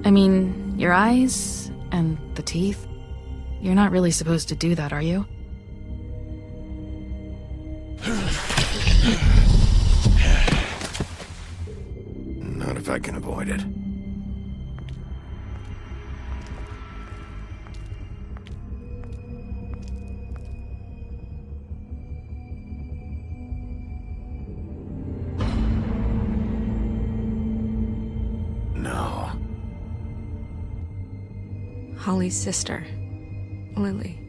I mean, your eyes and the teeth. You're not really supposed to do that, are you? Not if I can avoid it. No. Holly's sister, Lily.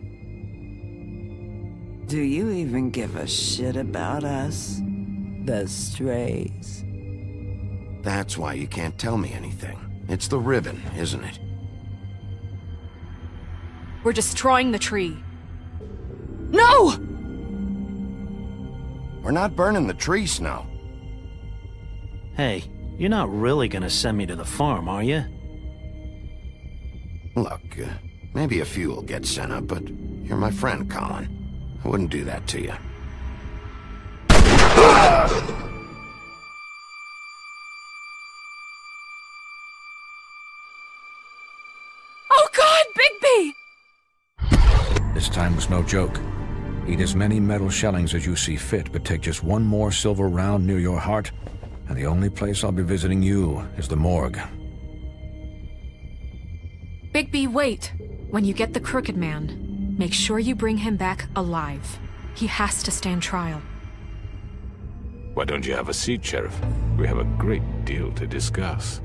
Do you even give a shit about us? The strays. That's why you can't tell me anything. It's the ribbon, isn't it? We're destroying the tree. No! We're not burning the tree, Snow. Hey, you're not really gonna send me to the farm, are you? Look, maybe a few will get sent up, but you're my friend, Colin. I wouldn't do that to you. Oh God, Bigby! This time was no joke. Eat as many metal shellings as you see fit, but take just one more silver round near your heart, and the only place I'll be visiting you is the morgue. Bigby, wait. When you get the Crooked Man, make sure you bring him back alive. He has to stand trial. Why don't you have a seat, Sheriff? We have a great deal to discuss.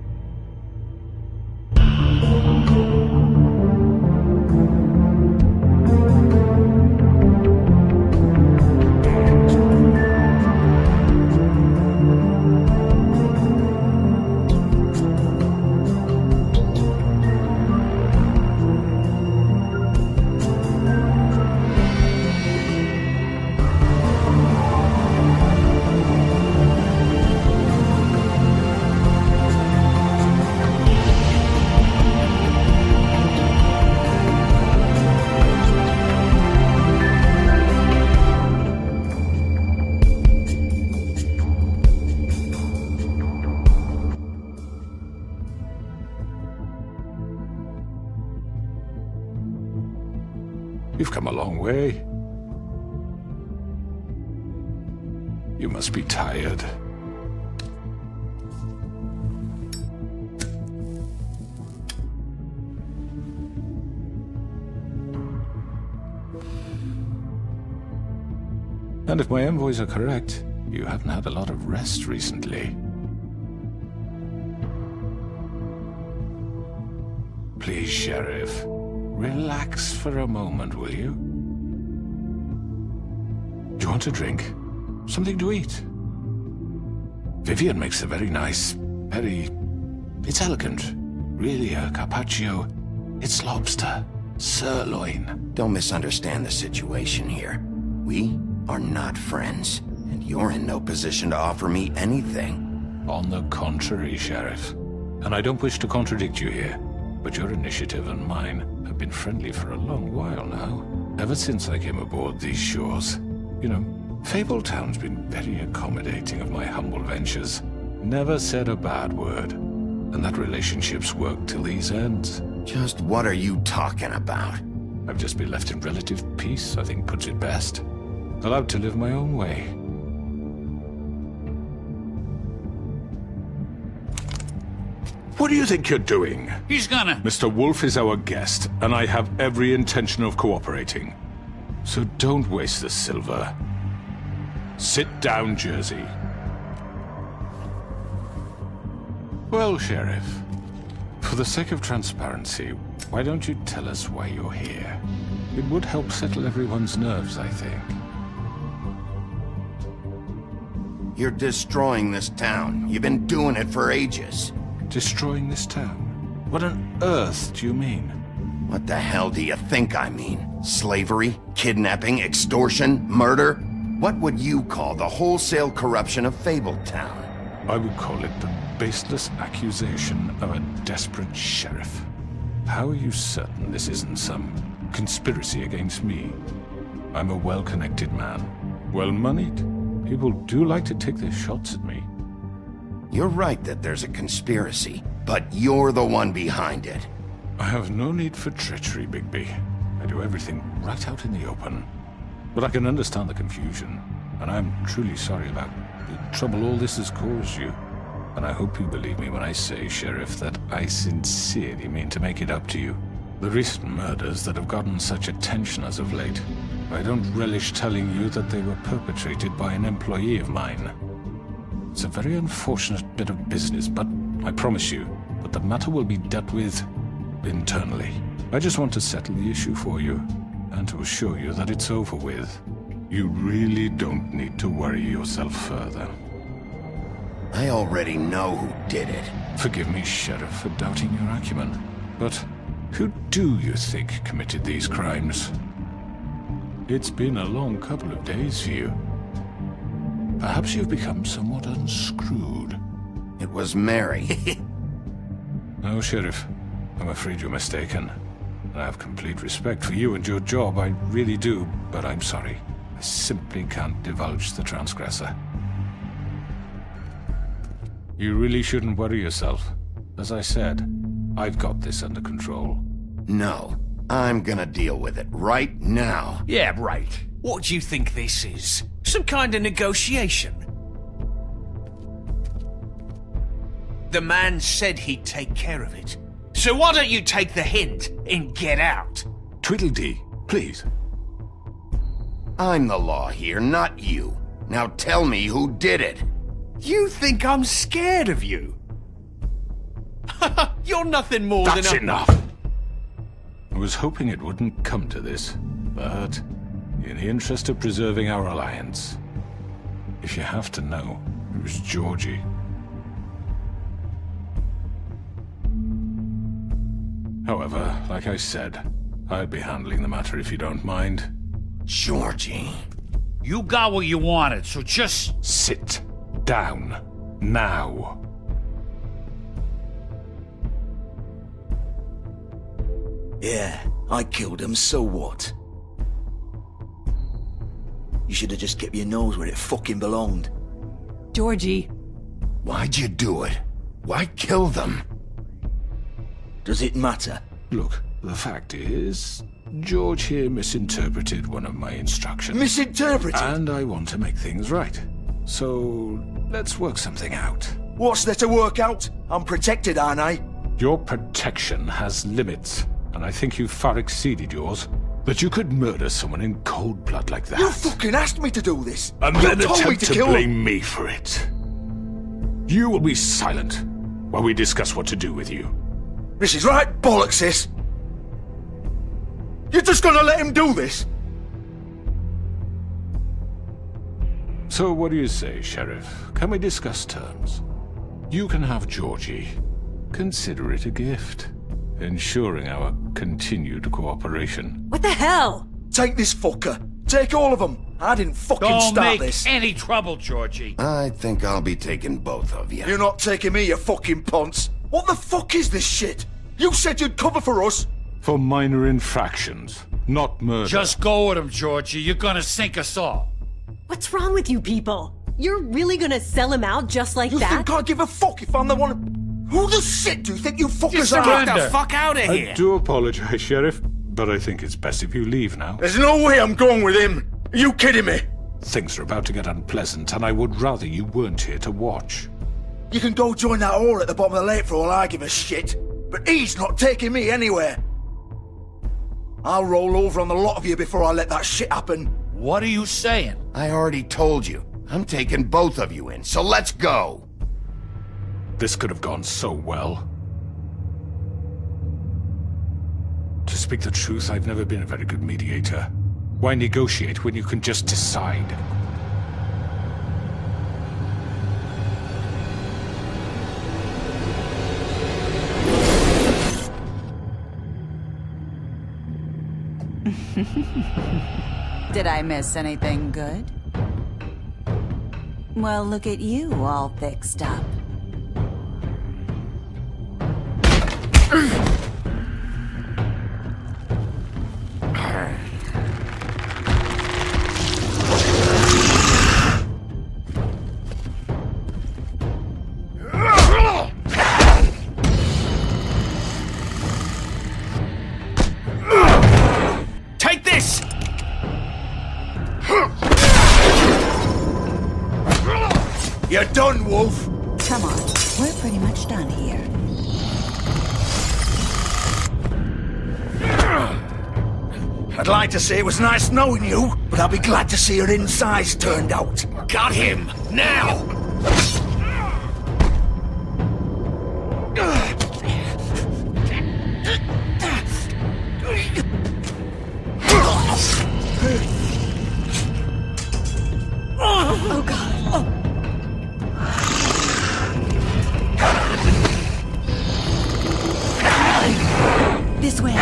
You've come a long way. You must be tired. And if my envoys are correct, you haven't had a lot of rest recently. Please, Sheriff. Relax for a moment, will you? Do you want a drink? Something to eat? Vivian makes a very nice, It's elegant. Really a carpaccio. It's lobster. Sirloin. Don't misunderstand the situation here. We are not friends, and you're in no position to offer me anything. On the contrary, Sheriff. And I don't wish to contradict you here, but your initiative and mine have been friendly for a long while now. Ever since I came aboard these shores. You know, Fabletown's been very accommodating of my humble ventures. Never said a bad word. And that relationship's worked till these ends. Just what are you talking about? I've just been left in relative peace, I think puts it best. Allowed to live my own way. What do you think you're doing? He's gonna... Mr. Wolf is our guest, and I have every intention of cooperating. So don't waste the silver. Sit down, Jersey. Well, Sheriff, for the sake of transparency, why don't you tell us why you're here? It would help settle everyone's nerves, I think. You're destroying this town. You've been doing it for ages. Destroying this town? What on earth do you mean? What the hell do you think I mean? Slavery? Kidnapping? Extortion? Murder? What would you call the wholesale corruption of Fabletown? I would call it the baseless accusation of a desperate sheriff. How are you certain this isn't some conspiracy against me? I'm a well-connected man, well-moneyed. People do like to take their shots at me. You're right that there's a conspiracy, but you're the one behind it. I have no need for treachery, Bigby. I do everything right out in the open. But I can understand the confusion, and I'm truly sorry about the trouble all this has caused you. And I hope you believe me when I say, Sheriff, that I sincerely mean to make it up to you. The recent murders that have gotten such attention as of late, I don't relish telling you that they were perpetrated by an employee of mine. It's a very unfortunate bit of business, but I promise you that the matter will be dealt with internally. I just want to settle the issue for you, and to assure you that it's over with. You really don't need to worry yourself further. I already know who did it. Forgive me, Sheriff, for doubting your acumen, but who do you think committed these crimes? It's been a long couple of days for you. Perhaps you've become somewhat unscrewed. It was Mary. No, Sheriff. I'm afraid you're mistaken. I have complete respect for you and your job, I really do, but I'm sorry. I simply can't divulge the transgressor. You really shouldn't worry yourself. As I said, I've got this under control. No, I'm gonna deal with it right now. Yeah, right. What do you think this is? Some kind of negotiation? The man said he'd take care of it. So why don't you take the hint and get out? Tweedledee, please. I'm the law here, not you. Now tell me who did it. You think I'm scared of you? You're nothing more than That's a... enough! I was hoping it wouldn't come to this, but in the interest of preserving our alliance, if you have to know, it was Georgie. However, like I said, I'd be handling the matter if you don't mind. Georgie. You got what you wanted, so just... Sit down. Now. Yeah, I killed him, so what? You should have just kept your nose where it fucking belonged. Georgie. Why'd you do it? Why kill them? Does it matter? Look, the fact is, George here misinterpreted one of my instructions. Misinterpreted? And I want to make things right. So, let's work something out. What's there to work out? I'm protected, aren't I? Your protection has limits, and I think you've far exceeded yours. That you could murder someone in cold blood like that. You fucking asked me to do this! And you then told me attempt to to kill blame him. me for it. You will be silent while we discuss what to do with you. This is right bollocks, sis! You're just gonna let him do this? So what do you say, Sheriff? Can we discuss terms? You can have Georgie. Consider it a gift, ensuring our continued cooperation. What the hell? Take this fucker. Take all of them. I didn't fucking Don't start make this. any trouble, Georgie. I think I'll be taking both of you. You're not taking me, you fucking ponce. What the fuck is this shit? You said you'd cover for us. For minor infractions, not murder. Just go with him, Georgie. You're gonna sink us all. What's wrong with you people? You're really gonna sell him out just like You that? think I give a fuck if I'm the one... Who the shit do you think you fuckers are? surrender. Get the fuck out of I here. do apologize, Sheriff, but I think it's best if you leave now. There's no way I'm going with him. Are you kidding me? Things are about to get unpleasant, and I would rather you weren't here to watch. You can go join that whore at the bottom of the lake for all I give a shit. But he's not taking me anywhere. I'll roll over on the lot of you before I let that shit happen. What are you saying? I already told you. I'm taking both of you in, so let's go. This could have gone so well. To speak the truth, I've never been a very good mediator. Why negotiate when you can just decide? Did I miss anything good? Well, look at you, all fixed up. You're done, Wolf. Come on, we're pretty much done here. I'd like to say it was nice knowing you, but I'll be glad to see your insides turned out. Got him! Now! Oh, God. Oh. This way.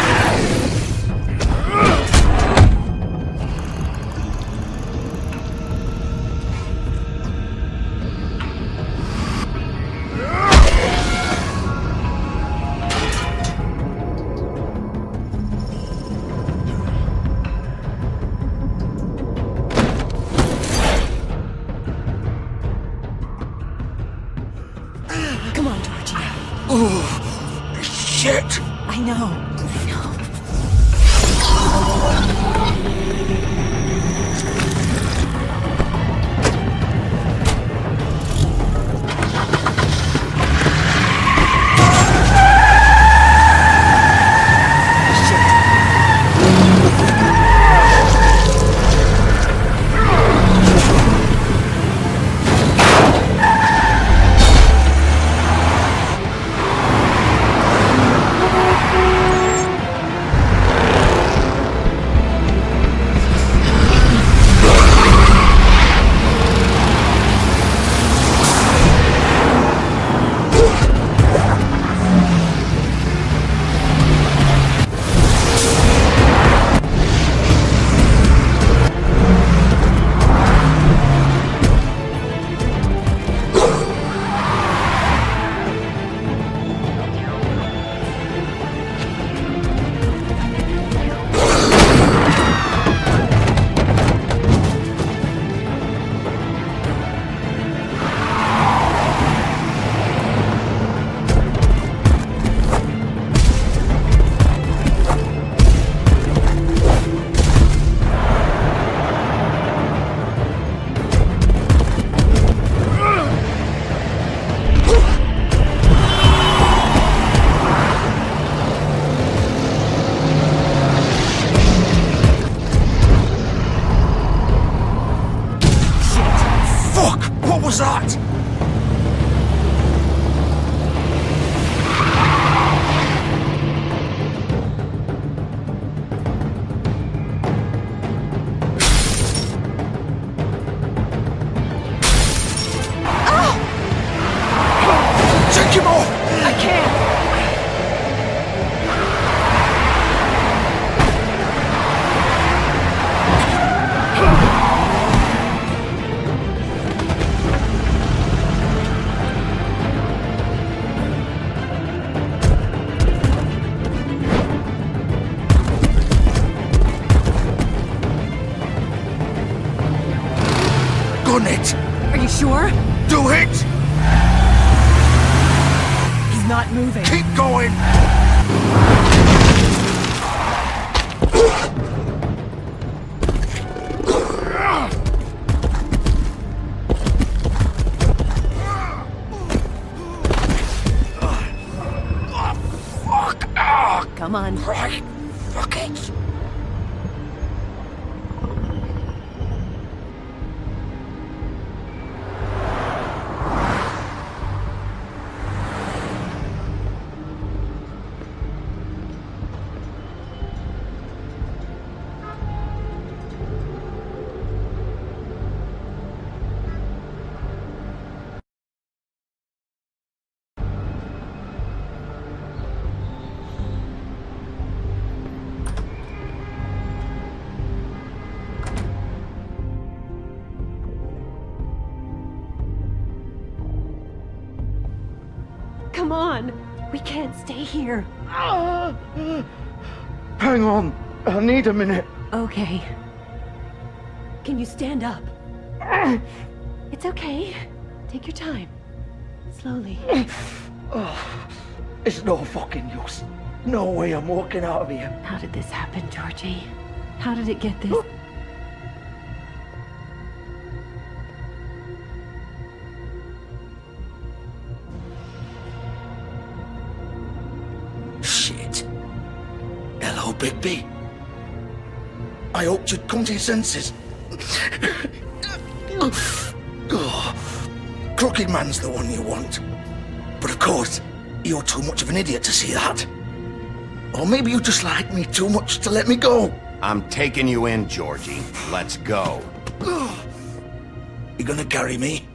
Come on, Georgie. Oh, shit! I know. What was that? Take him off! I can't! Gun it! Are you sure? Do it! He's not moving. Keep going! Fuck! Come on. Right, fuck it! Come on. We can't stay here. Hang on, I need a minute. Okay. Can you stand up? It's okay. Take your time. Slowly. It's no fucking use. No way I'm walking out of here. How did this happen, Georgie? How did it get this? Oh, Bigby. I hoped you'd come to your senses. Crooked Man's the one you want. But of course, you're too much of an idiot to see that. Or maybe you just like me too much to let me go. I'm taking you in, Georgie. Let's go. You gonna carry me?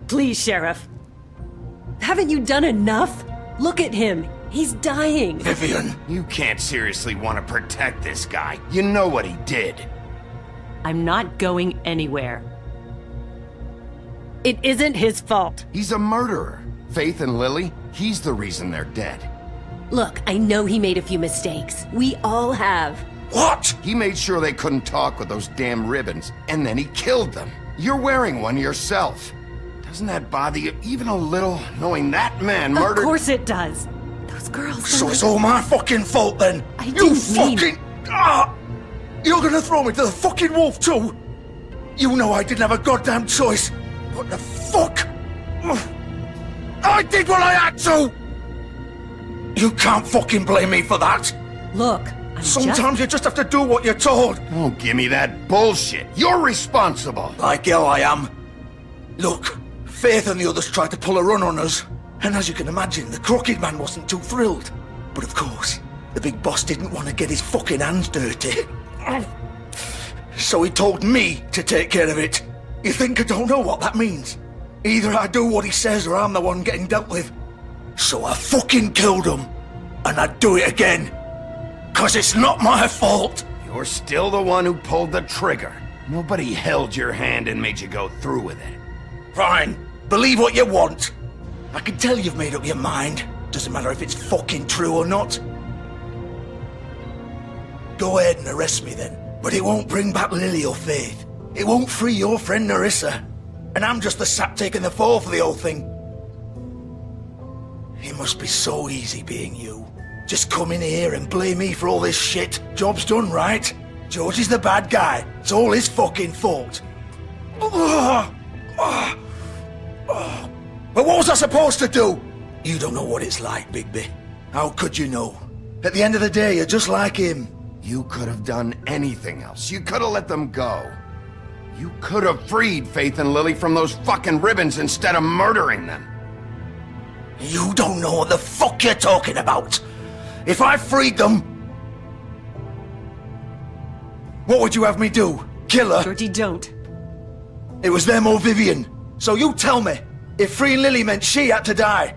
Please, Sheriff. Haven't you done enough? Look at him. He's dying. Vivian. You can't seriously want to protect this guy. You know what he did. I'm not going anywhere. It isn't his fault. He's a murderer. Faith and Lily, he's the reason they're dead. Look, I know he made a few mistakes. We all have. What? He made sure they couldn't talk with those damn ribbons, and then he killed them. You're wearing one yourself. Doesn't that bother you even a little, knowing that man murdered— Of course it does. Those girls— So it's all my fucking fault then? I didn't mean— You're gonna throw me to the fucking wolf too? You know I didn't have a goddamn choice. What the fuck? I did what I had to! You can't fucking blame me for that. Look, Sometimes you just have to do what you're told. Don't give me that bullshit. You're responsible. Like hell I am. Look, Faith and the others tried to pull a run on us. And as you can imagine, the Crooked Man wasn't too thrilled. But of course, the big boss didn't want to get his fucking hands dirty. So he told me to take care of it. You think I don't know what that means? Either I do what he says or I'm the one getting dealt with. So I fucking killed him. And I'd do it again. 'Cause it's not my fault. You're still the one who pulled the trigger. Nobody held your hand and made you go through with it. Fine. Believe what you want. I can tell you've made up your mind. Doesn't matter if it's fucking true or not. Go ahead and arrest me then. But it won't bring back Lily or Faith. It won't free your friend Narissa. And I'm just the sap taking the fall for the whole thing. It must be so easy being you. Just come in here and blame me for all this shit. Job's done, right? George is the bad guy. It's all his fucking fault. But what was I supposed to do? You don't know what it's like, Bigby. How could you know? At the end of the day, you're just like him. You could have done anything else. You could have let them go. You could have freed Faith and Lily from those fucking ribbons instead of murdering them. You don't know what the fuck you're talking about. If I freed them, what would you have me do? Kill her? Georgie, don't. It was them or Vivian. So you tell me, if freeing Lily meant she had to die,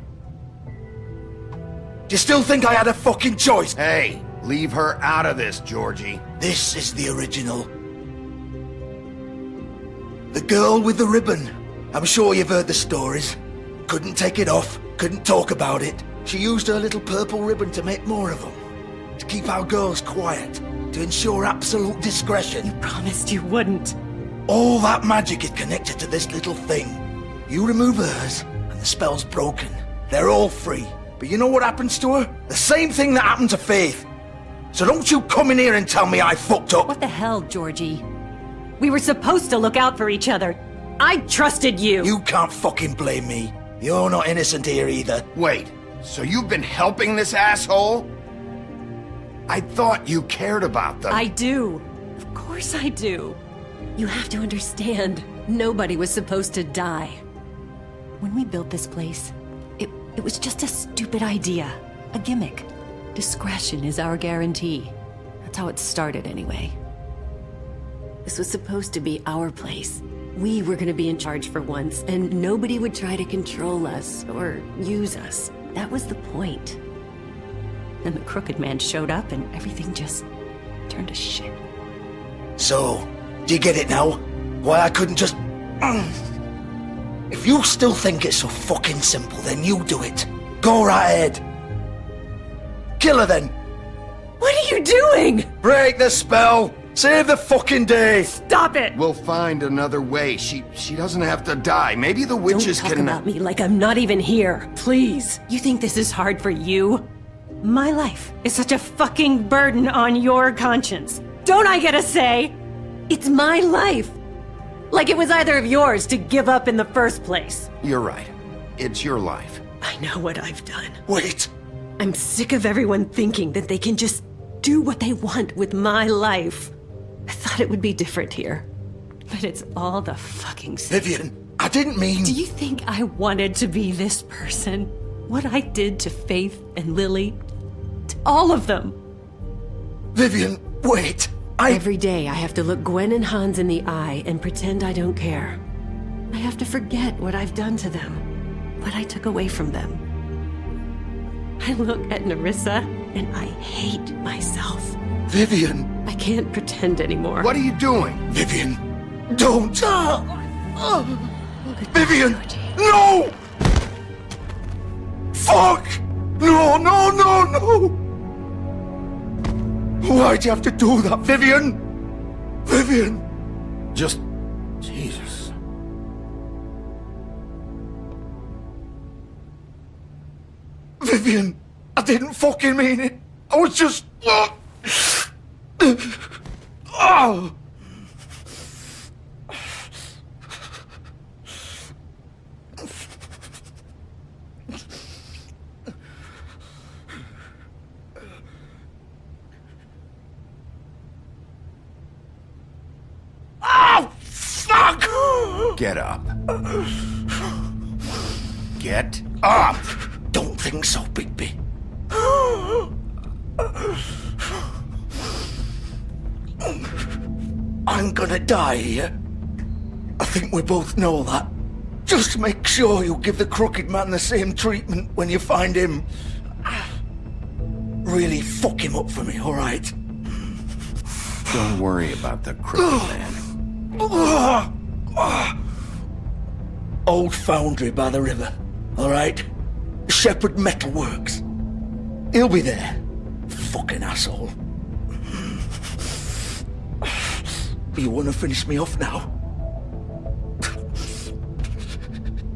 do you still think I had a fucking choice? Hey, leave her out of this, Georgie. This is the original. The girl with the ribbon. I'm sure you've heard the stories. Couldn't take it off, couldn't talk about it. She used her little purple ribbon to make more of them. To keep our girls quiet. To ensure absolute discretion. You promised you wouldn't. All that magic is connected to this little thing. You remove hers, and the spell's broken. They're all free. But you know what happens to her? The same thing that happened to Faith. So don't you come in here and tell me I fucked up. What the hell, Georgie? We were supposed to look out for each other. I trusted you. You can't fucking blame me. You're not innocent here either. Wait, so you've been helping this asshole? I thought you cared about them. I do. Of course I do. You have to understand, nobody was supposed to die. When we built this place, it was just a stupid idea. A gimmick. Discretion is our guarantee. That's how it started anyway. This was supposed to be our place. We were gonna be in charge for once, and nobody would try to control us or use us. That was the point. Then the Crooked Man showed up and everything just turned to shit. So, do you get it now? Why I couldn't just... If you still think it's so fucking simple, then you do it. Go right ahead. Kill her then. What are you doing? Break the spell. Save the fucking day. Stop it. We'll find another way. She doesn't have to die. Maybe the witches Don't talk can... about me like I'm not even here. Please. You think this is hard for you? My life is such a fucking burden on your conscience. Don't I get a say? It's my life. Like it was either of yours to give up in the first place. You're right. It's your life. I know what I've done. Wait. I'm sick of everyone thinking that they can just do what they want with my life. I thought it would be different here. But it's all the fucking same. Vivian, I didn't mean... Do you think I wanted to be this person? What I did to Faith and Lily? To all of them? Vivian, wait. Every day I have to look Gwen and Hans in the eye and pretend I don't care. I have to forget what I've done to them, what I took away from them. I look at Nerissa and I hate myself. Vivian! I can't pretend anymore. What are you doing? Vivian, don't! Vivian, no! Fuck! No, no, no, no! Why'd you have to do that, Vivian? Vivian! Just... Jesus. Vivian, I didn't fucking mean it. I was just... Oh! Oh, fuck! Get up. Get up! Don't think so, Bigby. I'm gonna die here. I think we both know that. Just make sure you give the crooked man the same treatment when you find him. Really fuck him up for me, alright? Don't worry about the crooked man. Old foundry by the river, alright? Shepherd Metalworks. He'll be there. Fucking asshole. You wanna finish me off now?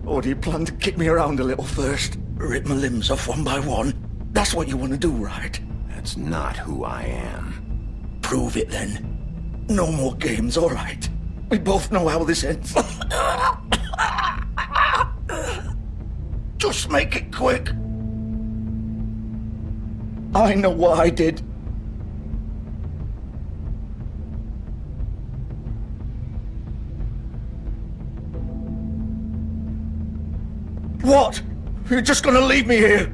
Or do you plan to kick me around a little first? Rip my limbs off one by one? That's what you wanna do, right? That's not who I am. Prove it then. No more games, alright? We both know how this ends. Just make it quick. I know what I did. What? You're just gonna leave me here?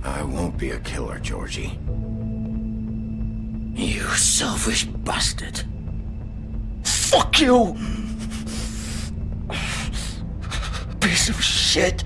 I won't be a killer, Georgie. You selfish bastard. Fuck you! Piece of shit.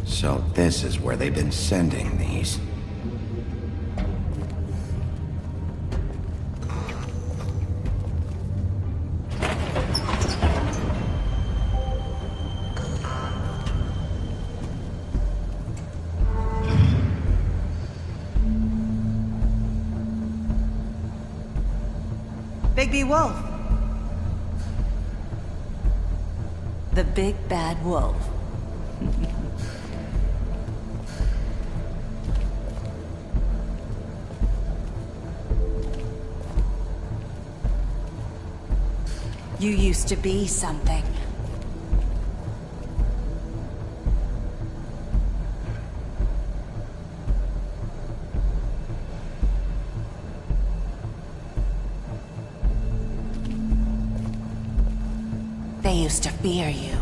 So this is where they've been sending these. Bigby Wolf. The big bad wolf. You used to be something. They used to fear you.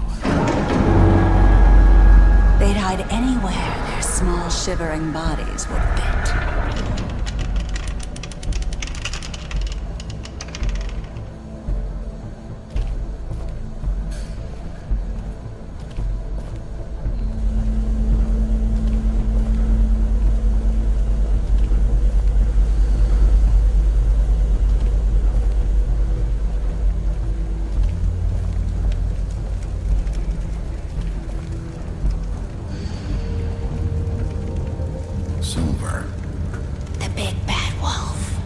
They'd hide anywhere their small, shivering bodies would fit. Silver. The big bad wolf.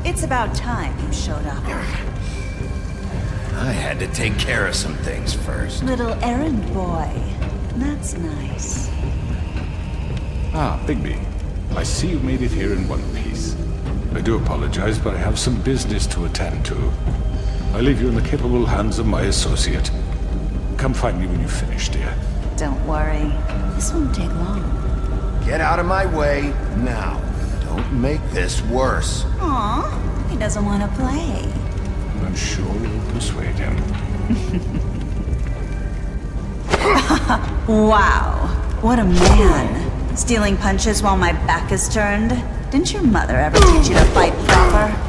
It's about time you showed up. I had to take care of some things first. Little errand boy. That's nice. Ah, Bigby. I see you made it here in one piece. I do apologize, but I have some business to attend to. I leave you in the capable hands of my associate. Come find me when you've finished, dear. Don't worry. This won't take long. Get out of my way now. Don't make this worse. Aw, he doesn't want to play. I'm sure you'll persuade him. Wow, what a man. Stealing punches while my back is turned? Didn't your mother ever teach you to fight proper?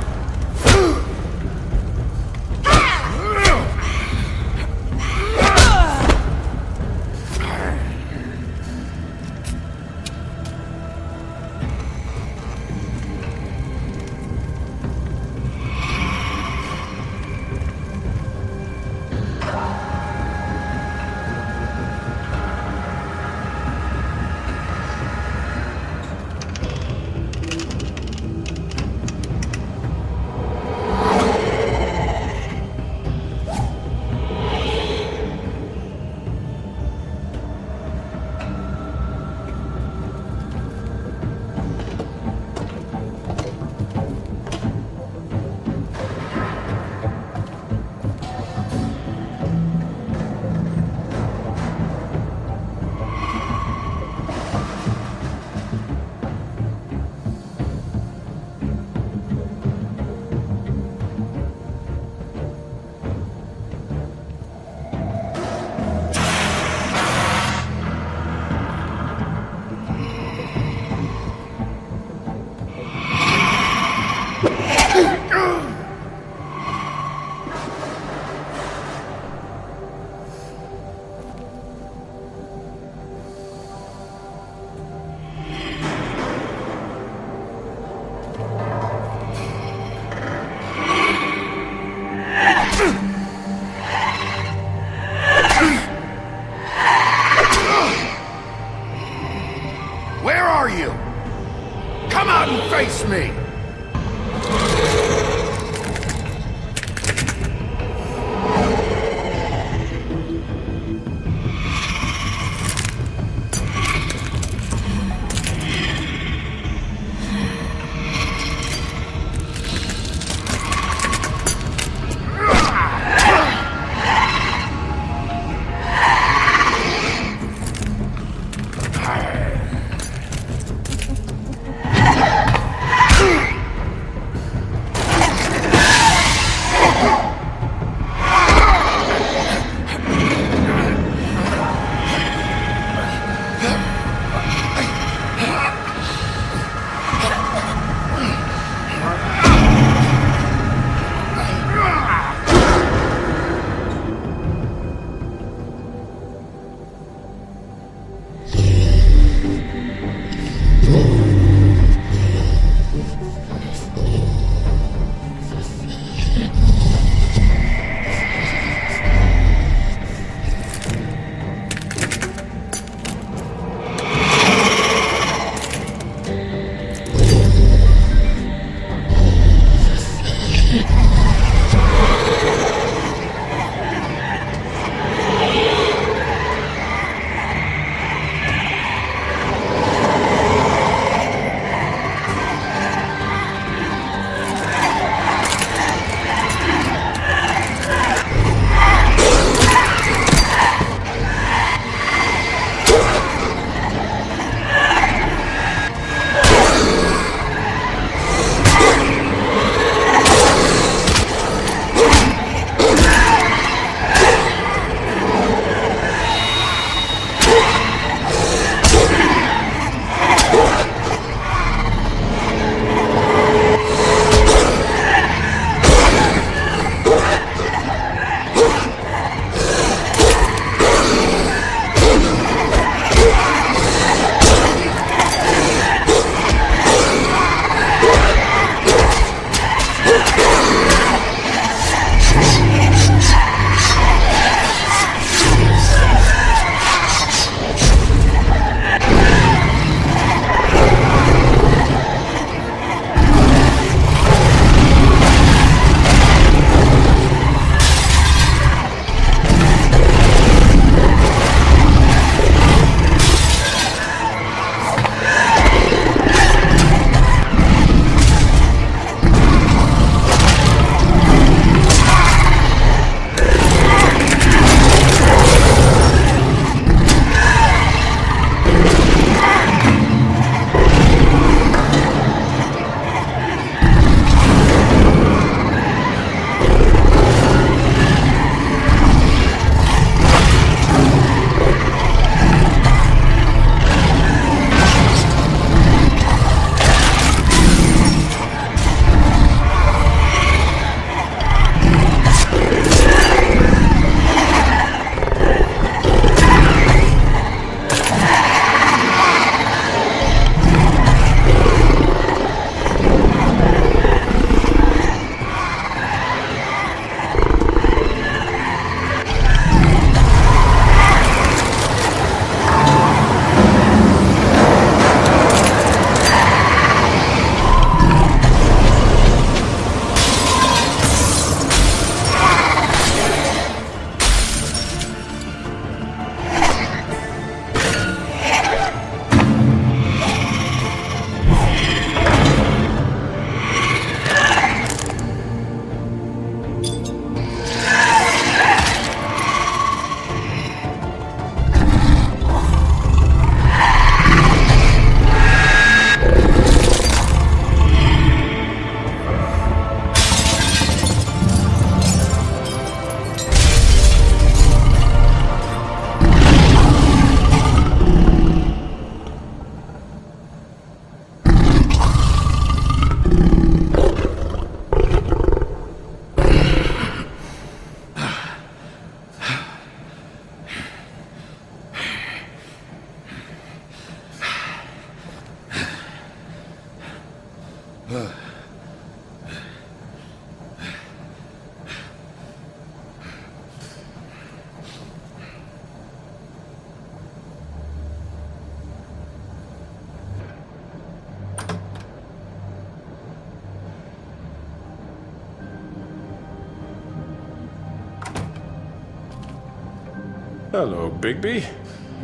Hello, Bigby.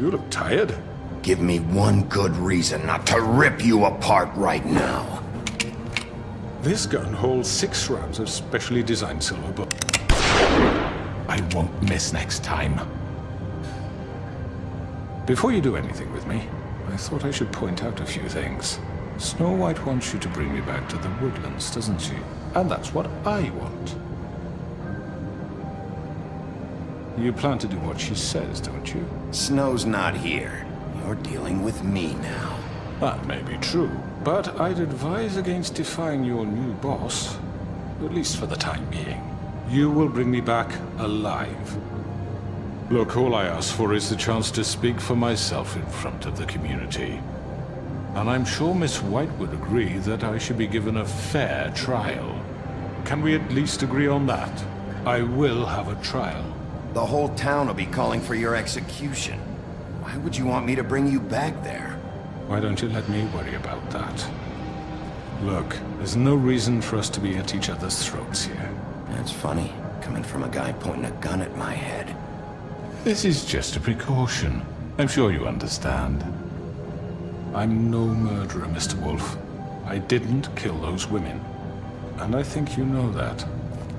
You look tired. Give me one good reason not to rip you apart right now. This gun holds 6 rounds of specially designed silver bullet. I won't miss next time. Before you do anything with me, I thought I should point out a few things. Snow White wants you to bring me back to the woodlands, doesn't she? And that's what I want. You plan to do what she says, don't you? Snow's not here. You're dealing with me now. That may be true, but I'd advise against defying your new boss, at least for the time being. You will bring me back alive. Look, all I ask for is the chance to speak for myself in front of the community. And I'm sure Miss White would agree that I should be given a fair trial. Can we at least agree on that? I will have a trial. The whole town will be calling for your execution. Why would you want me to bring you back there? Why don't you let me worry about that? Look, there's no reason for us to be at each other's throats here. That's funny, coming from a guy pointing a gun at my head. This is just a precaution. I'm sure you understand. I'm no murderer, Mr. Wolf. I didn't kill those women. And I think you know that.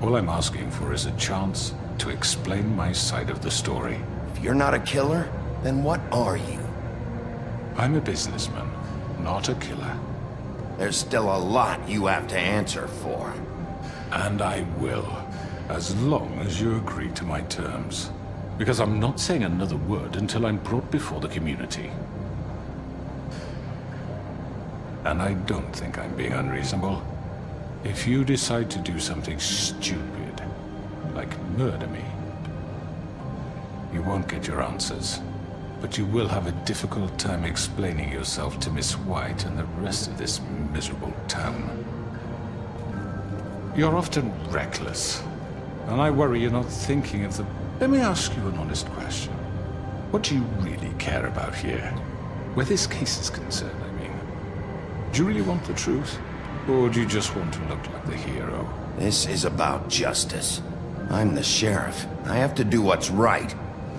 All I'm asking for is a chance to explain my side of the story. If you're not a killer, then what are you? I'm a businessman, not a killer. There's still a lot you have to answer for. And I will, as long as you agree to my terms. Because I'm not saying another word until I'm brought before the community. And I don't think I'm being unreasonable. If you decide to do something stupid, like murder me, you won't get your answers. But you will have a difficult time explaining yourself to Miss White and the rest of this miserable town. You're often reckless, and I worry you're not thinking of the... Let me ask you an honest question. What do you really care about here? Where this case is concerned, I mean. Do you really want the truth? Or do you just want to look like the hero? This is about justice. I'm the sheriff. I have to do what's right.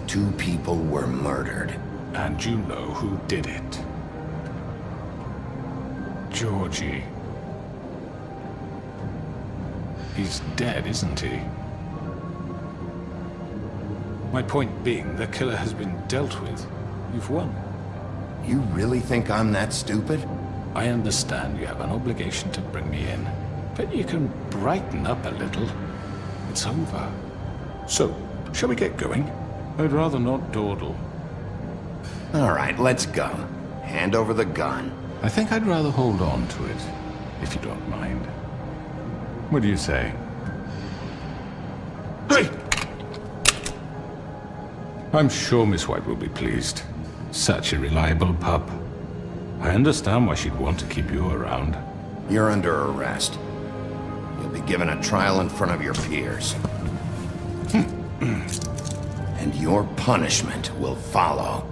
2 people were murdered. And you know who did it. Georgie. He's dead, isn't he? My point being, the killer has been dealt with. You've won. You really think I'm that stupid? I understand you have an obligation to bring me in, but you can brighten up a little. It's over. So, shall we get going? I'd rather not dawdle. All right, let's go. Hand over the gun. I think I'd rather hold on to it, if you don't mind. What do you say? Hey! I'm sure Miss White will be pleased. Such a reliable pup. I understand why she'd want to keep you around. You're under arrest. You'll be given a trial in front of your peers. And your punishment will follow.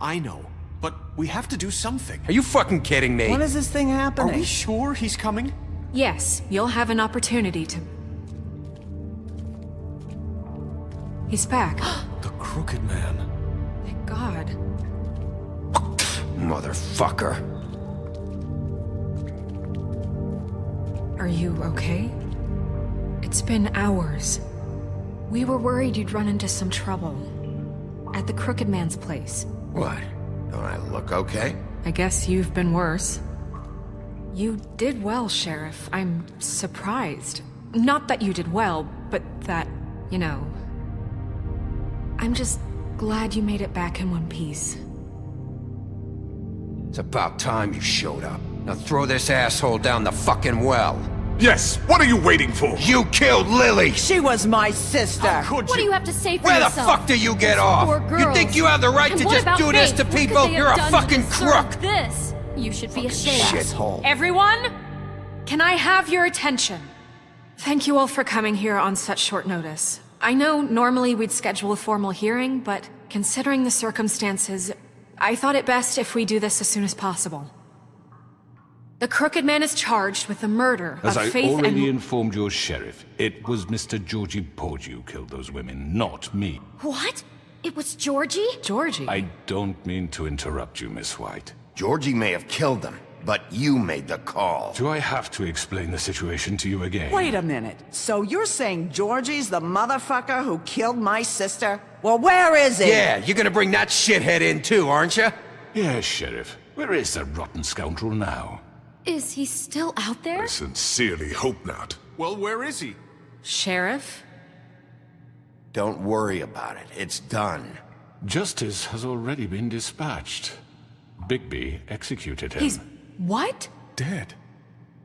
I know. But we have to do something. Are you fucking kidding me? When is this thing happening? Are we sure he's coming? Yes, you'll have an opportunity to... He's back. The Crooked Man. Thank God. Motherfucker. Are you okay? It's been hours. We were worried you'd run into some trouble. At the Crooked Man's place. What? Don't I look okay? I guess you've been worse. You did well, Sheriff. I'm surprised. Not that you did well, but that, you know... I'm just glad you made it back in one piece. It's about time you showed up. Now throw this asshole down the fucking well. Yes, what are you waiting for? You killed Lily! She was my sister! What do you have to say for Where yourself? the fuck do you get off? You think you have the right to just do this to people? You're a fucking crook! This. You should be ashamed. Shithole. Everyone, can I have your attention? Thank you all for coming here on such short notice. I know normally we'd schedule a formal hearing, but considering the circumstances, I thought it best if we do this as soon as possible. The Crooked Man is charged with the murder of As Faith I and... already informed your sheriff, it was Mr. Georgie Porgy who killed those women, not me. What? It was Georgie? Georgie? I don't mean to interrupt you, Miss White. Georgie may have killed them, but you made the call. Do I have to explain the situation to you again? Wait a minute. So you're saying Georgie's the motherfucker who killed my sister? Well, where is he? Yeah, you're gonna bring that shithead in too, aren't you? Yes, Sheriff. Where is the rotten scoundrel now? Is he still out there? I sincerely hope not. Well, where is he? Sheriff? Don't worry about it. It's done. Justice has already been dispatched. Bigby executed him. He's... what? Dead.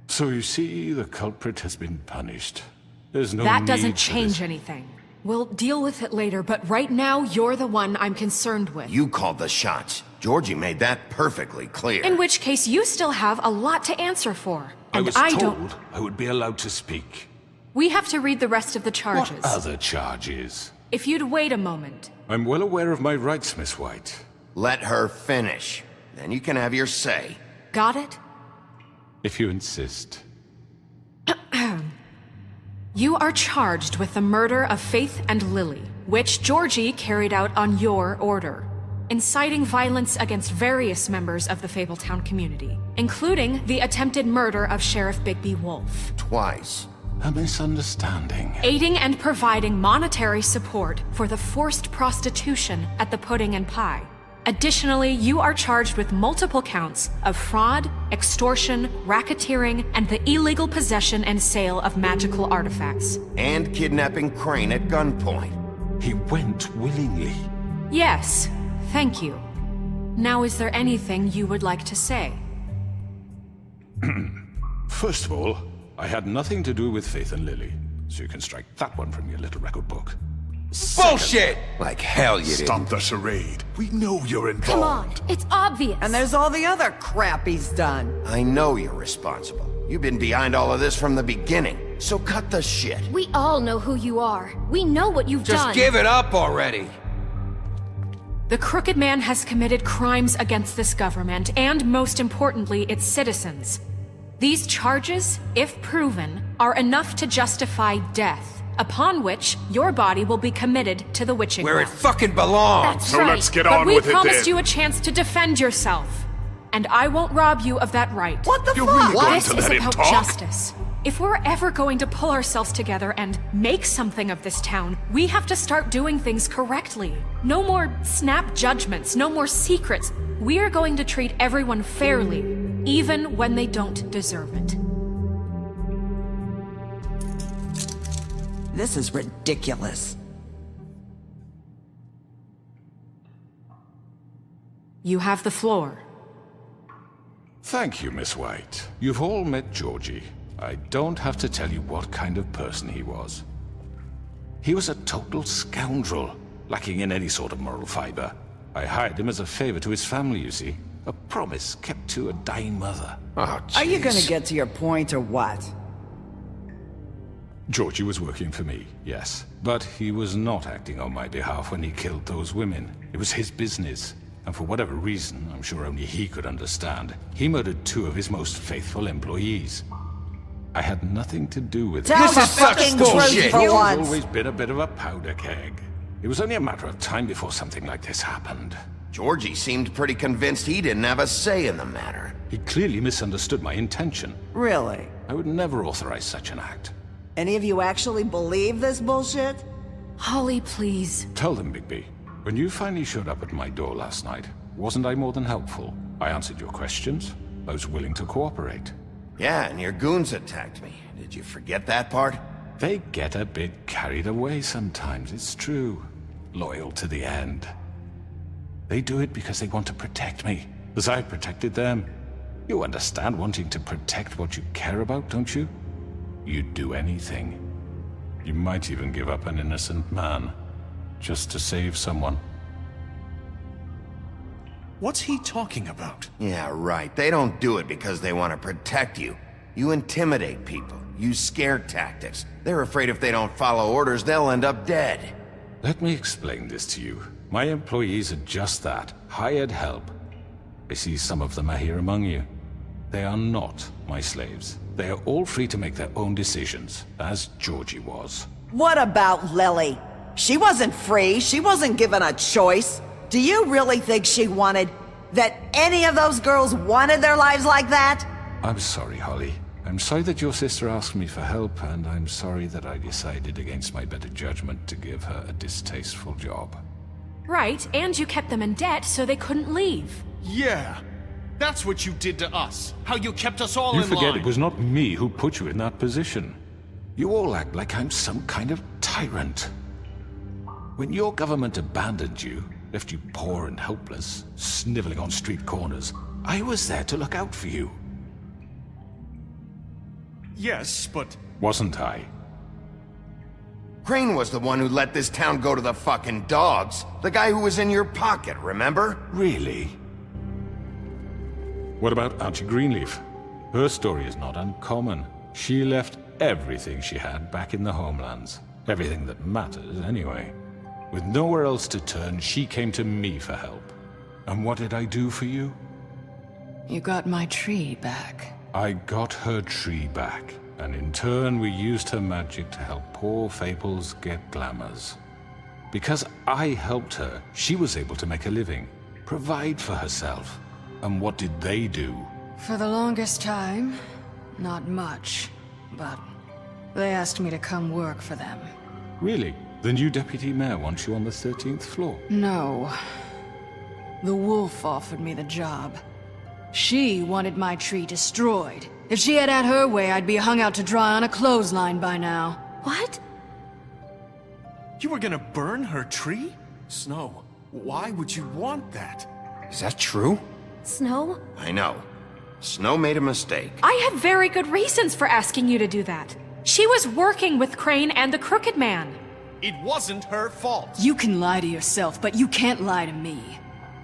So you see, the culprit has been punished. There's no That need doesn't for change this. anything. We'll deal with it later, but right now, you're the one I'm concerned with. You called the shots. Georgie made that perfectly clear. In which case, you still have a lot to answer for. I And was I told don't... I would be allowed to speak. We have to read the rest of the charges. What other charges? If you'd wait a moment. I'm well aware of my rights, Miss White. Let her finish. Then you can have your say. Got it? If you insist. You are charged with the murder of Faith and Lily, which Georgie carried out on your order, inciting violence against various members of the Fabletown community, including the attempted murder of Sheriff Bigby Wolf. Twice. A misunderstanding. Aiding and providing monetary support for the forced prostitution at the Pudding and Pie. Additionally, you are charged with multiple counts of fraud, extortion, racketeering, and the illegal possession and sale of magical artifacts. And kidnapping Crane at gunpoint. He went willingly. Yes, thank you. Now, is there anything you would like to say? First of all, I had nothing to do with Faith and Lily, so you can strike that one from your little record book. Bullshit! Like hell you didn't. Stop the charade. We know you're involved. Come on, it's obvious. And there's all the other crap he's done. I know you're responsible. You've been behind all of this from the beginning. So cut the shit. We all know who you are. We know what you've done. Just give it up already. The Crooked Man has committed crimes against this government and, most importantly, its citizens. These charges, if proven, are enough to justify death, upon which your body will be committed to the witching Where it well. fucking belongs. That's So right. let's get But on we with it then. promised you a chance to defend yourself, and I won't rob you of that right. What the You're fuck? really going This to is let him about talk? justice. If we're ever going to pull ourselves together and make something of this town, we have to start doing things correctly. No more snap judgments, no more secrets. We are going to treat everyone fairly, even when they don't deserve it. This is ridiculous. You have the floor. Thank you, Miss White. You've all met Georgie. I don't have to tell you what kind of person he was. He was a total scoundrel, lacking in any sort of moral fiber. I hired him as a favor to his family, you see. A promise kept to a dying mother. Oh, Are you jeez. gonna get to your point or what? Georgie was working for me, yes. But he was not acting on my behalf when he killed those women. It was his business. And for whatever reason, I'm sure only he could understand, he murdered 2 of his most faithful employees. I had nothing to do with Tell it. the is such fucking bullshit. truth for I've once. always been a bit of a powder keg. It was only a matter of time before something like this happened. Georgie seemed pretty convinced he didn't have a say in the matter. He clearly misunderstood my intention. Really? I would never authorize such an act. Any of you actually believe this bullshit? Holly, please. Tell them, Bigby. When you finally showed up at my door last night, wasn't I more than helpful? I answered your questions. I was willing to cooperate. Yeah, and your goons attacked me. Did you forget that part? They get a bit carried away sometimes, it's true. Loyal to the end. They do it because they want to protect me, as I protected them. You understand wanting to protect what you care about, don't you? You'd do anything. You might even give up an innocent man, just to save someone. What's he talking about? Yeah, right. They don't do it because they want to protect you. You intimidate people, use scare tactics. They're afraid if they don't follow orders, they'll end up dead. Let me explain this to you. My employees are just that, hired help. I see some of them are here among you. They are not my slaves. They are all free to make their own decisions, as Georgie was. What about Lily? She wasn't free. She wasn't given a choice. Do you really think she wanted... that any of those girls wanted their lives like that? I'm sorry, Holly. I'm sorry that your sister asked me for help, and I'm sorry that I decided against my better judgment to give her a distasteful job. Right, and you kept them in debt so they couldn't leave. Yeah, that's what you did to us. How you kept us all in line. You forget it was not me who put you in that position. You all act like I'm some kind of tyrant. When your government abandoned you, left you poor and helpless, sniveling on street corners, I was there to look out for you. Yes, but... Wasn't I? Crane was the one who let this town go to the fucking dogs. The guy who was in your pocket, remember? Really? What about Auntie Greenleaf? Her story is not uncommon. She left everything she had back in the homelands. Everything that matters, anyway. With nowhere else to turn, she came to me for help. And what did I do for you? You got my tree back. I got her tree back, and in turn we used her magic to help poor Fables get glamours. Because I helped her, she was able to make a living, provide for herself. And what did they do? For the longest time, not much. But they asked me to come work for them. Really? The new deputy mayor wants you on the 13th floor? No. The wolf offered me the job. She wanted my tree destroyed. If she had her way, I'd be hung out to dry on a clothesline by now. What? You were gonna burn her tree? Snow, why would you want that? Is that true? Snow? I know. Snow made a mistake. I had very good reasons for asking you to do that. She was working with Crane and the Crooked Man. It wasn't her fault. You can lie to yourself, but you can't lie to me.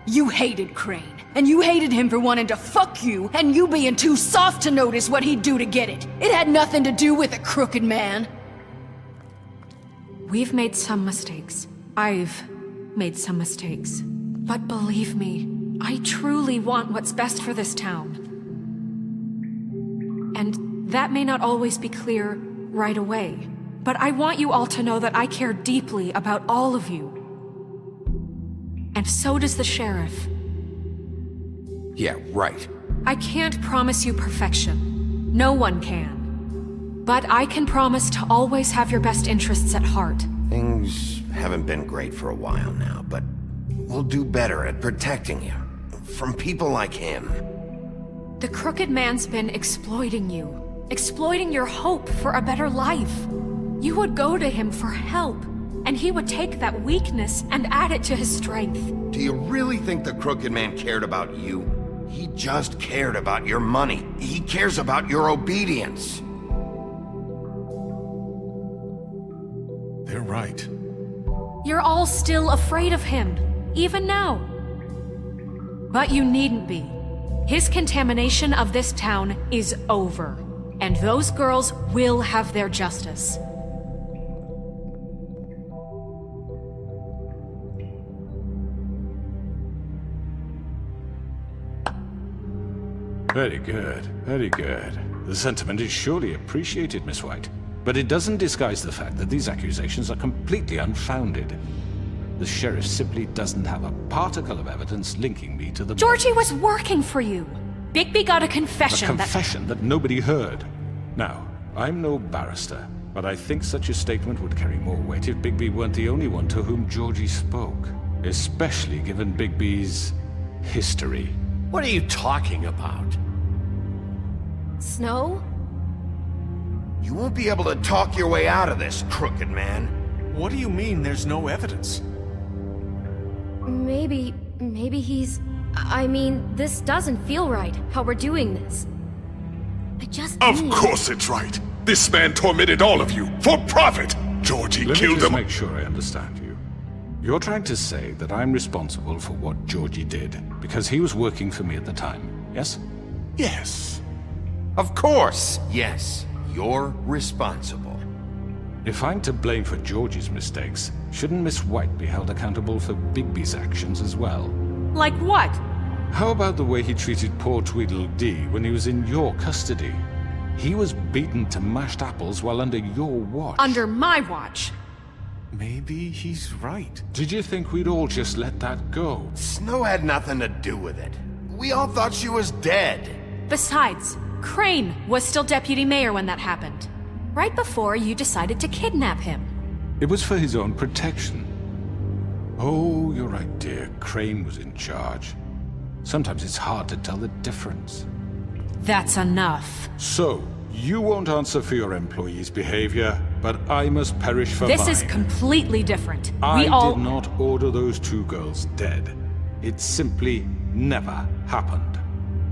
You hated Crane, and you hated him for wanting to fuck you, and you being too soft to notice what he'd do to get it. It had nothing to do with a Crooked Man. We've made some mistakes. I've made some mistakes. But believe me, I truly want what's best for this town. And that may not always be clear right away. But I want you all to know that I care deeply about all of you. And so does the sheriff. Yeah, right. I can't promise you perfection. No one can. But I can promise to always have your best interests at heart. Things haven't been great for a while now, but we'll do better at protecting you. From people like him. The Crooked Man's been exploiting you. Exploiting your hope for a better life. You would go to him for help, and he would take that weakness and add it to his strength. Do you really think the Crooked Man cared about you? He just cared about your money. He cares about your obedience. They're right. You're all still afraid of him, even now. But you needn't be. His contamination of this town is over, and those girls will have their justice. Very good, very good. The sentiment is surely appreciated, Miss White. But it doesn't disguise the fact that these accusations are completely unfounded. The sheriff simply doesn't have a particle of evidence linking me to the... Georgie was working for you! Bigby got a confession A confession that nobody heard. Now, I'm no barrister, but I think such a statement would carry more weight if Bigby weren't the only one to whom Georgie spoke. Especially given Bigby's... history. What are you talking about? Snow? You won't be able to talk your way out of this, Crooked Man. What do you mean there's no evidence? Maybe he's... I mean, this doesn't feel right, how we're doing this. I just Of course it's right. This man tormented all of you, for profit! Georgie killed Let them. me just make sure I understand you. You're trying to say that I'm responsible for what Georgie did, because he was working for me at the time, yes? Yes. Of course! Yes, you're responsible. If I'm to blame for Georgie's mistakes, shouldn't Miss White be held accountable for Bigby's actions as well? Like what? How about the way he treated poor Tweedledee when he was in your custody? He was beaten to mashed apples while under your watch. Under my watch. Maybe he's right. Did you think we'd all just let that go? Snow had nothing to do with it. We all thought she was dead. Besides, Crane was still deputy mayor when that happened. Right before you decided to kidnap him. It was for his own protection. Oh, you're right, dear. Crane was in charge. Sometimes it's hard to tell the difference. That's enough. So, you won't answer for your employees' behavior, but I must perish for mine. This is completely different. I did not order those two girls dead. It simply never happened.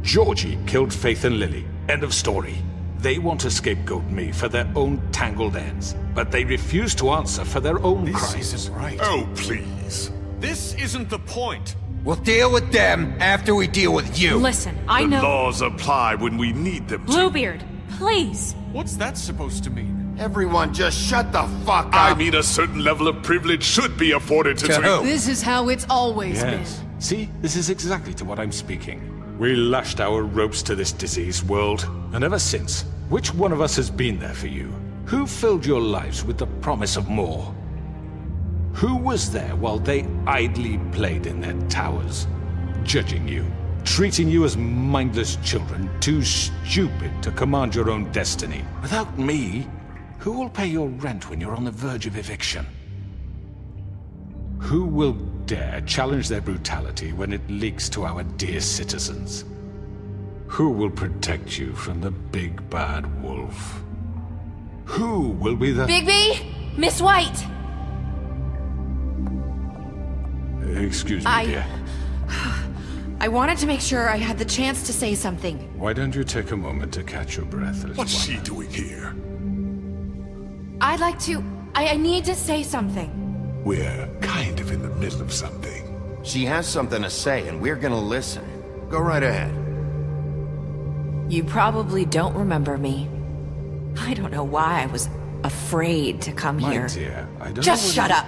Georgie killed Faith and Lily. End of story. They want to scapegoat me for their own tangled ends, but they refuse to answer for their own crimes. This isn't right. Oh, please. This isn't the point. We'll deal with them after we deal with you. Listen, I know... The laws apply when we need them to. Bluebeard, please. What's that supposed to mean? Everyone just shut the fuck up. I mean, a certain level of privilege should be afforded to who? This is how it's always been. See, this is exactly to what I'm speaking. We lashed our ropes to this diseased world, and ever since, which one of us has been there for you? Who filled your lives with the promise of more? Who was there while they idly played in their towers, judging you, treating you as mindless children, too stupid to command your own destiny? Without me, who will pay your rent when you're on the verge of eviction? Who will dare challenge their brutality when it leaks to our dear citizens? Who will protect you from the big bad wolf? Who will be the... Bigby! Miss White! Excuse me, dear. I wanted to make sure I had the chance to say something. Why don't you take a moment to catch your breath, little What's one? she doing here? I'd like to... I need to say something. We're kind of in the middle of something. She has something to say, and we're gonna listen. Go right ahead. You probably don't remember me. I don't know why I was afraid to come My here. dear, I don't Just know shut up!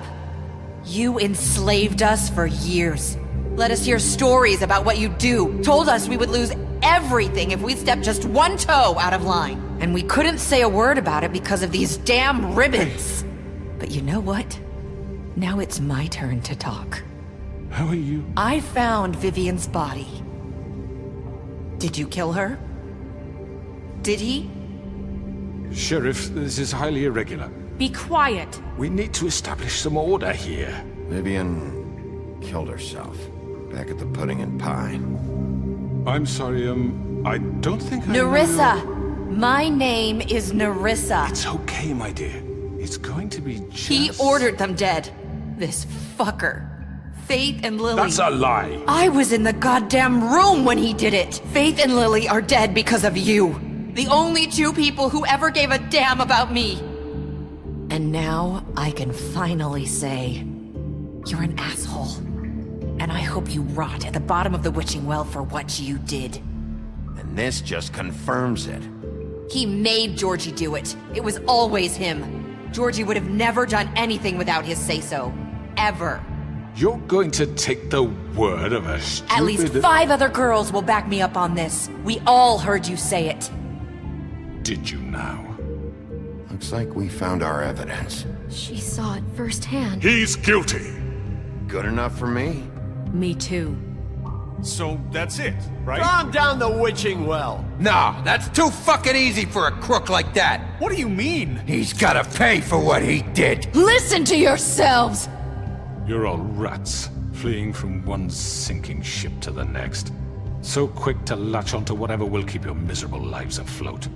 You enslaved us for years. Let us hear stories about what you do. Told us we would lose everything if we stepped just one toe out of line. And we couldn't say a word about it because of these damn ribbons. But you know what? Now it's my turn to talk. How are you? I found Vivian's body. Did you kill her? Did he? Sheriff, this is highly irregular. Be quiet. We need to establish some order here. Vivian killed herself. Back at the Pudding and Pie. I'm sorry, I don't think I Nerissa! My name is Nerissa. It's okay, my dear. It's going to be just... He ordered them dead. This fucker. Faith and Lily. That's a lie. I was in the goddamn room when he did it. Faith and Lily are dead because of you. The only two people who ever gave a damn about me. And now I can finally say, you're an asshole. And I hope you rot at the bottom of the witching well for what you did. And this just confirms it. He made Georgie do it. It was always him. Georgie would have never done anything without his say-so. Ever. You're going to take the word of a stupid... At least 5 other girls will back me up on this. We all heard you say it. Did you now? Looks like we found our evidence. She saw it firsthand. He's guilty. Good enough for me. Me too. So that's it, right? Calm down the witching well. Nah, that's too fucking easy for a crook like that. What do you mean? He's gotta pay for what he did. Listen to yourselves! You're all rats, fleeing from one sinking ship to the next. So quick to latch onto whatever will keep your miserable lives afloat.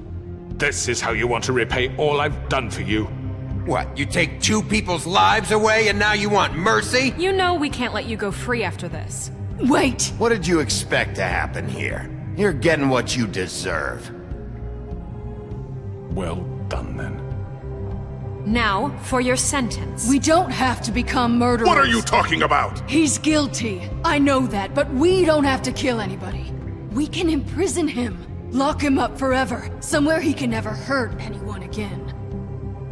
This is how you want to repay all I've done for you? What, you take 2 people's lives away and now you want mercy? You know we can't let you go free after this. Wait! What did you expect to happen here? You're getting what you deserve. Well done, then. Now, for your sentence. We don't have to become murderers. What are you talking about? He's guilty. I know that, but we don't have to kill anybody. We can imprison him. Lock him up forever, somewhere he can never hurt anyone again.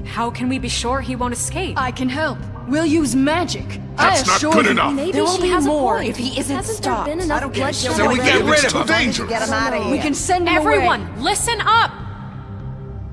How can we be sure he won't escape? I can help. We'll use magic. That's not good enough. Maybe There will she be has more a point. if he isn't Hasn't stopped. there been enough bloodshed So we get already? rid It's of too him. dangerous. Get him out of here. We can send him Everyone, away. listen up!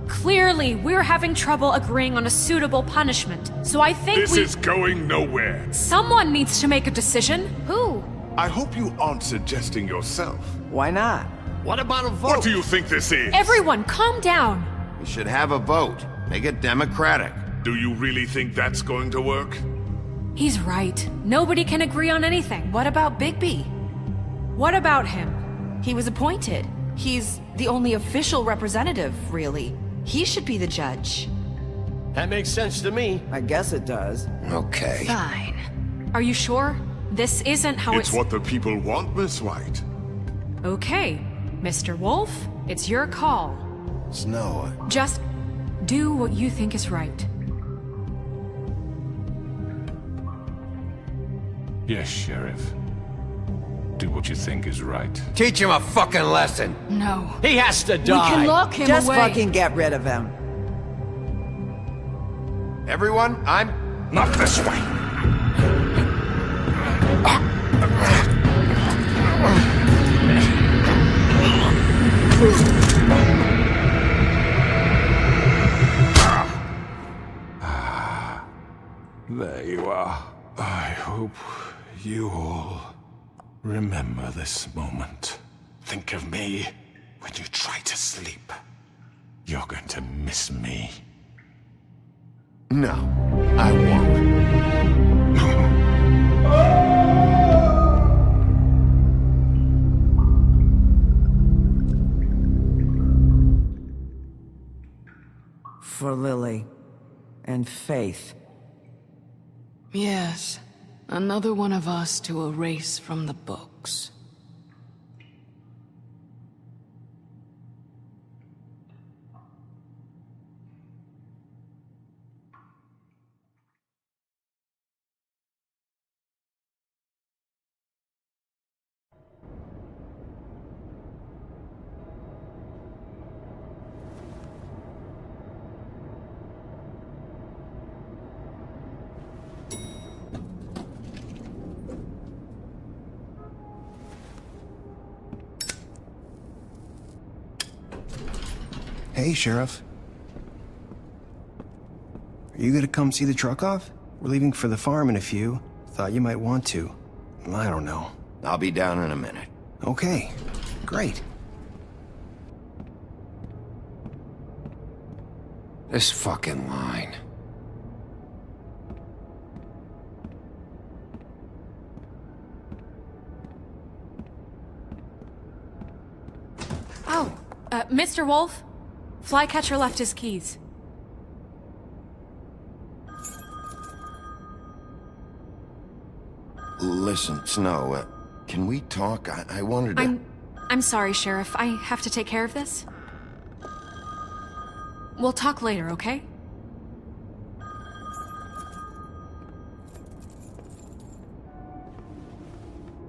Clearly, we're having trouble agreeing on a suitable punishment, so I think This is going nowhere. someone needs to make a decision. Who? I hope you aren't suggesting yourself. Why not? What about a vote? What do you think this is? Everyone, calm down. We should have a vote. Make it democratic. Do you really think that's going to work? He's right. Nobody can agree on anything. What about Bigby? What about him? He was appointed. He's the only official representative, really. He should be the judge. That makes sense to me. I guess it does. Okay. Fine. Are you sure? This isn't how It's what the people want, Miss White. Okay, Mr. Wolf, it's your call. Snow, Just do what you think is right. Yes, Sheriff. Do what you think is right. Teach him a fucking lesson. No. He has to We die. can lock him Just away. fucking get rid of him. everyone, I'm... Not this way. There you are. I hope you all remember this moment. Think of me when you try to sleep. You're going to miss me. No, I won't. For Lily and Faith. Yes. Another one of us to erase from the books. Hey, Sheriff. Are you gonna come see the truck off? We're leaving for the farm in a few. Thought you might want to. I don't know. I'll be down in a minute. Okay, great. This fucking line. Oh, Mr. Wolf? Flycatcher left his keys. Listen, Snow, can we talk? I wanted to... I'm sorry, Sheriff. I have to take care of this. We'll talk later, okay?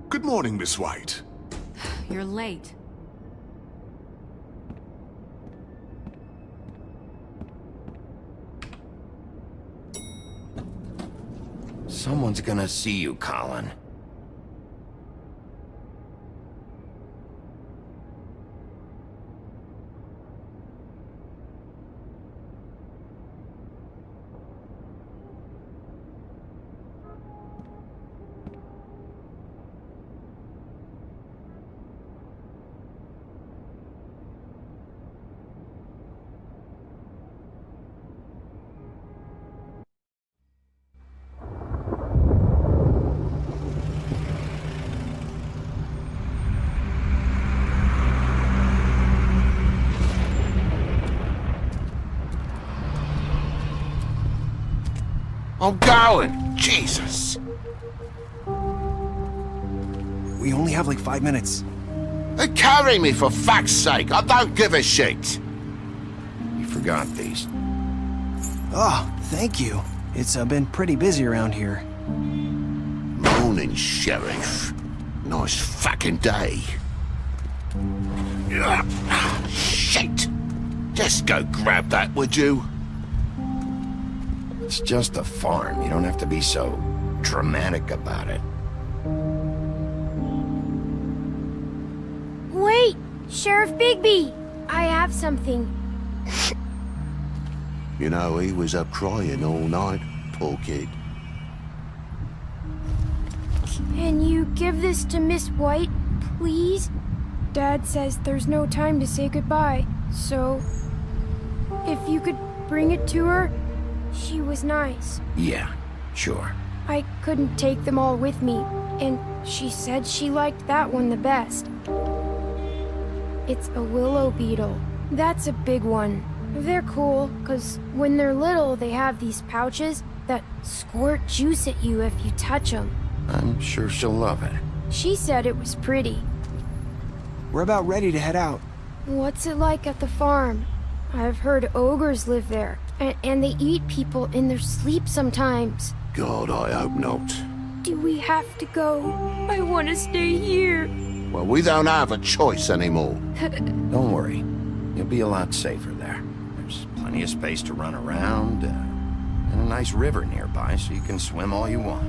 Good morning, Miss White. You're late. Someone's gonna see you, Colin. I'm going! Jesus! We only have like 5 minutes. Carry me, for fuck's sake! I don't give a shit! You forgot these. Oh, thank you. It's been pretty busy around here. Morning, Sheriff. Nice fucking day. Shit! Just go grab that, would you? It's just a farm. You don't have to be so dramatic about it. Wait! Sheriff Bigby! I have something. You know, he was up crying all night, poor kid. Can you give this to Miss White, please? Dad says there's no time to say goodbye, so... if you could bring it to her, she was nice. Yeah, sure. I couldn't take them all with me, and she said she liked that one the best. It's a willow beetle. That's a big one. They're cool, 'cause when they're little, they have these pouches that squirt juice at you if you touch them. I'm sure she'll love it. She said it was pretty. We're about ready to head out. What's it like at the farm? I've heard ogres live there, and they eat people in their sleep sometimes. God, I hope not. Do we have to go? I want to stay here. Well, we don't have a choice anymore. Don't worry. You'll be a lot safer there. There's plenty of space to run around, and a nice river nearby so you can swim all you want.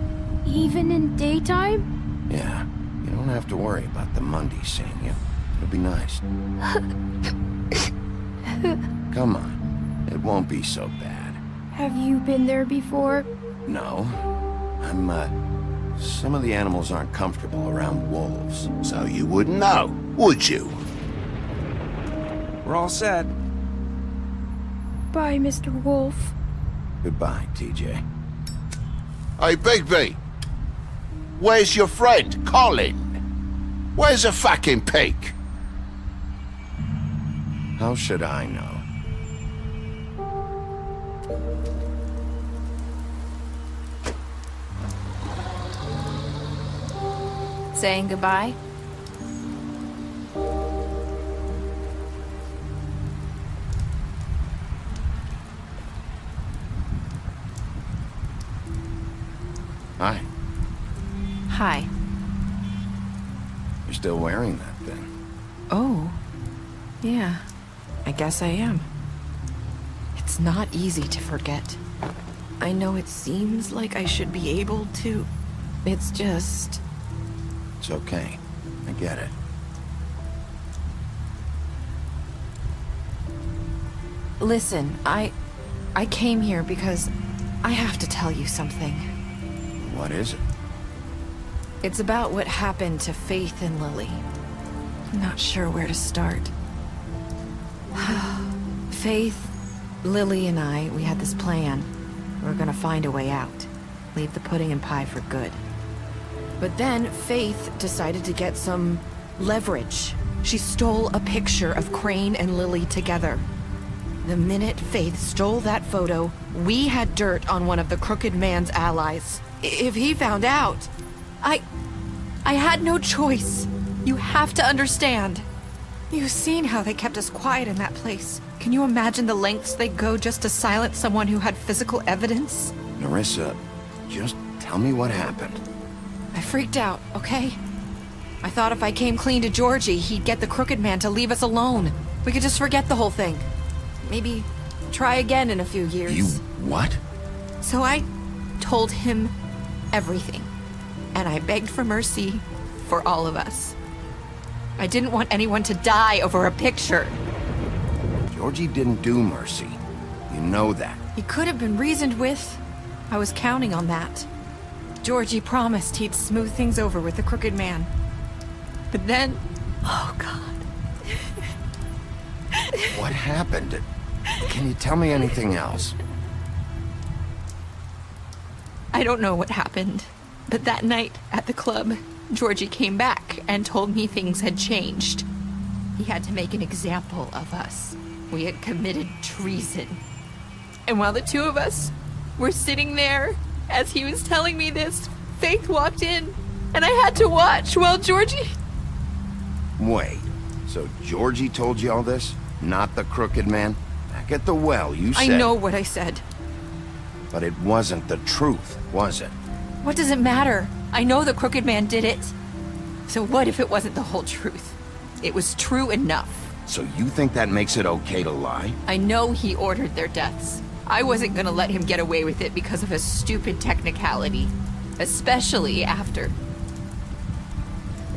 Even in daytime? Yeah, you don't have to worry about the Mundy seeing you. It'll be nice. Come on, it won't be so bad. Have you been there before? No, some of the animals aren't comfortable around wolves. So you wouldn't know, would you? We're all set. Bye, Mr. Wolf. Goodbye, TJ. Hey, Bigby! Where's your friend, Colin? Where's the fucking pig? How should I know? Saying goodbye? Hi. Hi. You're still wearing that thing. Oh. Yeah. I guess I am. It's not easy to forget. I know it seems like I should be able to. It's just... It's okay. I get it. Listen, I came here because I have to tell you something. What is it? It's about what happened to Faith and Lily. I'm not sure where to start. Faith, Lily, and I, we had this plan. We were gonna find a way out. Leave the pudding and pie for good. But then Faith decided to get some leverage. She stole a picture of Crane and Lily together. The minute Faith stole that photo, we had dirt on one of the Crooked Man's allies. If he found out, I had no choice. You have to understand. You've seen how they kept us quiet in that place. Can you imagine the lengths they go just to silence someone who had physical evidence? Nerissa, just tell me what happened. I freaked out, okay? I thought if I came clean to Georgie, he'd get the Crooked Man to leave us alone. We could just forget the whole thing. Maybe try again in a few years. You what? So I told him everything. And I begged for mercy for all of us. I didn't want anyone to die over a picture. Georgie didn't do mercy. You know that. He could have been reasoned with. I was counting on that. Georgie promised he'd smooth things over with the Crooked Man. But then... Oh, God. What happened? Can you tell me anything else? I don't know what happened. But that night at the club, Georgie came back and told me things had changed. He had to make an example of us. We had committed treason. And while the two of us were sitting there, as he was telling me this, Faith walked in, and I had to watch while Georgie... Wait, so Georgie told you all this? Not the Crooked Man? Back at the well, you said... I know what I said. But it wasn't the truth, was it? What does it matter? I know the Crooked Man did it. So what if it wasn't the whole truth? It was true enough. So you think that makes it okay to lie? I know he ordered their deaths. I wasn't gonna let him get away with it because of a stupid technicality. Especially after...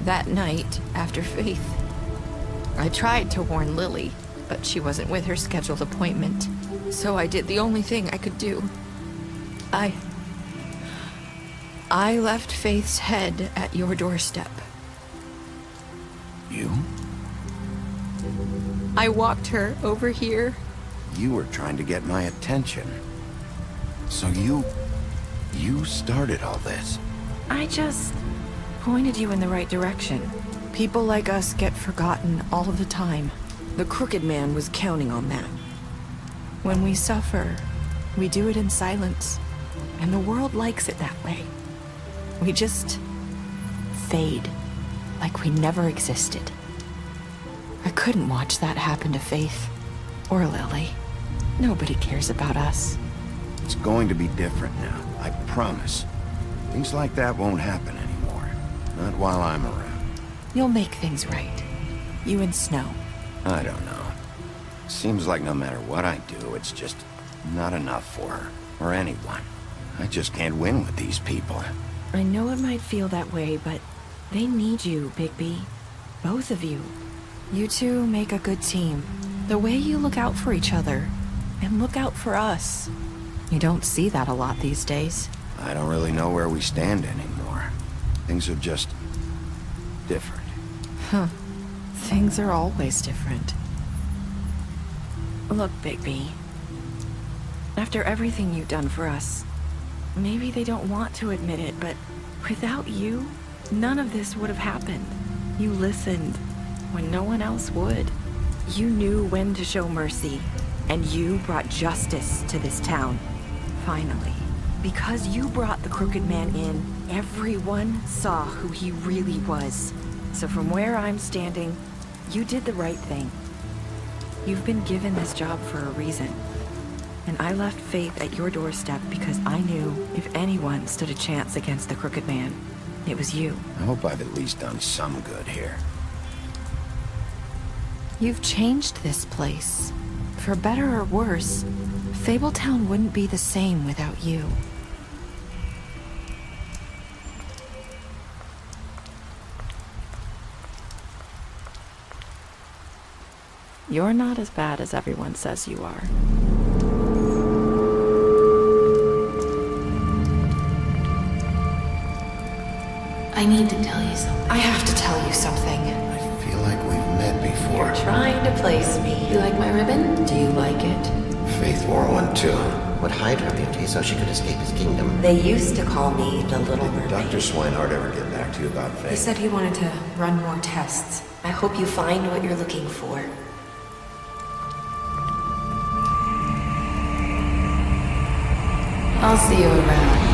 that night, after Faith. I tried to warn Lily, but she wasn't with her scheduled appointment. So I did the only thing I could do. I left Faith's head at your doorstep. You? I walked her over here. You were trying to get my attention. So you started all this. I just pointed you in the right direction. People like us get forgotten all the time. The Crooked Man was counting on that. When we suffer, we do it in silence. And the world likes it that way. We just fade, like we never existed. I couldn't watch that happen to Faith, or Lily. Nobody cares about us. It's going to be different now, I promise. Things like that won't happen anymore. Not while I'm around. You'll make things right. You and Snow. I don't know. Seems like no matter what I do, it's just not enough for her, or anyone. I just can't win with these people. I know it might feel that way, but they need you, Bigby. Both of you. You two make a good team. The way you look out for each other, and look out for us. You don't see that a lot these days. I don't really know where we stand anymore. Things are just... different. Huh. Things are always different. Look, Bigby. After everything you've done for us, maybe they don't want to admit it, but without you, none of this would have happened. You listened when no one else would. You knew when to show mercy, and you brought justice to this town. Finally. Because you brought the Crooked Man in, everyone saw who he really was. So from where I'm standing, you did the right thing. You've been given this job for a reason. And I left Faith at your doorstep because I knew if anyone stood a chance against the Crooked Man, it was you. I hope I've at least done some good here. You've changed this place. For better or worse, Fabletown wouldn't be the same without you. You're not as bad as everyone says you are. I need to tell you something. I have to tell you something. I feel like we've met before. You're trying to place me. You like my ribbon? Do you like it? Faith wore one too. Would hide her beauty so she could escape his kingdom. They used to call me the Little Mermaid. Did Dr. Swinehart ever get back to you about Faith? He said he wanted to run more tests. I hope you find what you're looking for. I'll see you around.